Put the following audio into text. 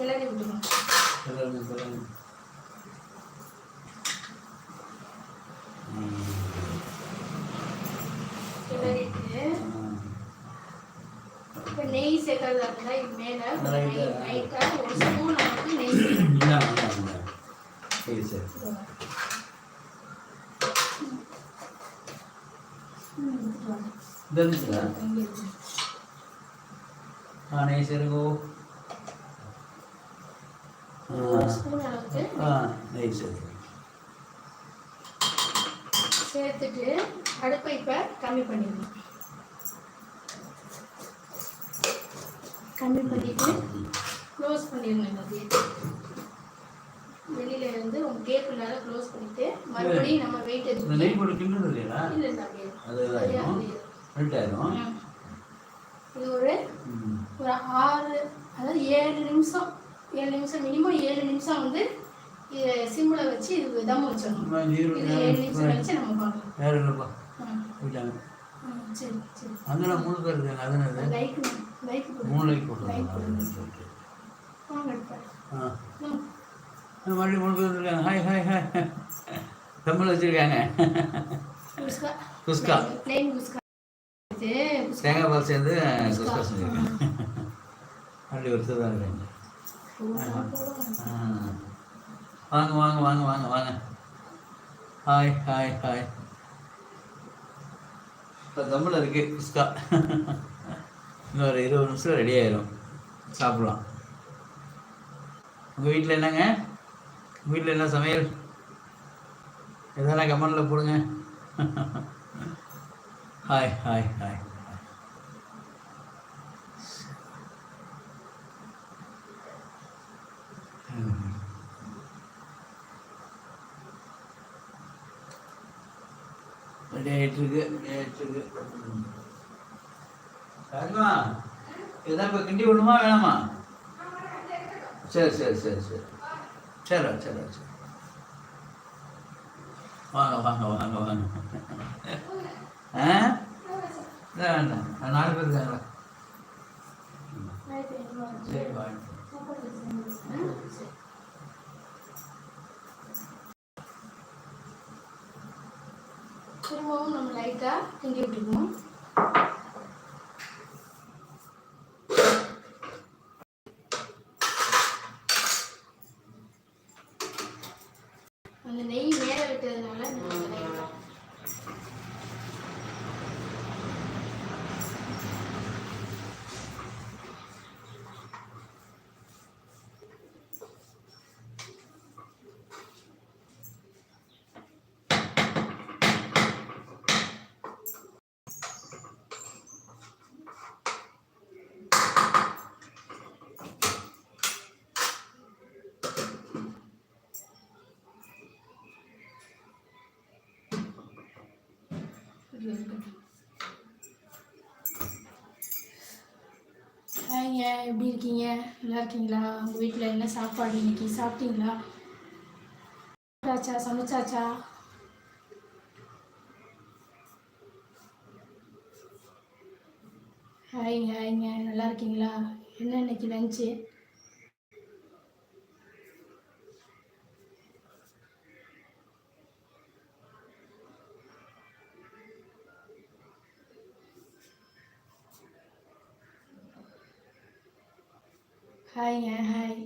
கிளறி விட்டுருவோம். கிளறிட்டு இப்போ நெய் சேர்க்கறதா இருந்தால் இது மேலே லைட்டாக ஒரு ஸ்பூன் அளவுக்கு நெய் நெய் சேருங்கோ. ஸ்பூன் அளவுக்கு நெய் சேருங்க. சேர்த்துட்டு அடுப்பை இப்போ கம்மி பண்ணிடணும். கம்மி பண்ணிட்டு க்ளோஸ் பண்ணிடணும். வெளியில இருந்து உங்க கேப் இல்லாத க்ளோஸ் பண்ணிட்டு மறுபடியும் நம்ம வெயிட் எடுத்து நெய் போட்டு கிண்டுறது இல்லையா? இல்லை இல்லை அப்படியே இது ஒரு 6 அதாவது 7 நிமிஷம் மினிமம் 7 நிமிஷம் வந்து சிம்மில் வச்சு இது தம் வச்சிடணும். இது 7 நிமிஷம் வச்சு நம்ம பார்க்கலாம். வேற இல்லைப்பா போயிட்டாங்க. சரி சரி அங்கே 3 பேர் இருக்காங்க. அதனால லைக் 3 லைக் போட்டுருக்காங்க. மறுபடியும் 3 பேர் இருக்காங்க. ஹாய் ஹாய் ஹாய் தமிழ் வச்சுருக்காங்க. குஸ்கா தேங்காய் பால் சேர்ந்து குஸ்கா செஞ்சுருக்காங்க. அப்படி ஒருத்தர் தான் இருக்காங்க. வாங்க வாங்க வாங்க வாங்க வாங்க. Hi hi hi. இப்போ தமிழில் இருக்குது குஸ்கா. இன்னும் ஒரு 20 நிமிஷம் ரெடி ஆயிரும், சாப்பிடலாம். உங்கள் வீட்டில் என்னங்க? உங்கள் வீட்டில் என்ன சமையல்? எதனா கமெண்டில் போடுங்க. Hi hi hi. ரெடி ஆகிட்டுருக்கு. சரிம்மா, இதுதான் இப்போ கிண்டி விடணுமா வேணாமா? சரி சரி சரி சரி சரி சரி சரி. வாங்க வாங்க வாங்க வாங்க. வேண்டாம், 4 பேர் இருக்காங்களா? சரி வாங்க. திரும்பவும் நம்ம லைட்டாக கிண்டி விட்டுக்கணும். அந்த நெய் மேலே விட்டதுனால ஹாய்ங்க, எப்படி இருக்கீங்க? நல்லா இருக்கீங்களா? உங்கள் வீட்டில் என்ன சாப்பாடு இன்னைக்கு? சாப்பிட்டீங்களா? சமைச்சாச்சா? ஹாய்ங்க, நல்லா இருக்கீங்களா? என்ன இன்னைக்கு லஞ்சு? ஹாய்ங்க, ஹாய்.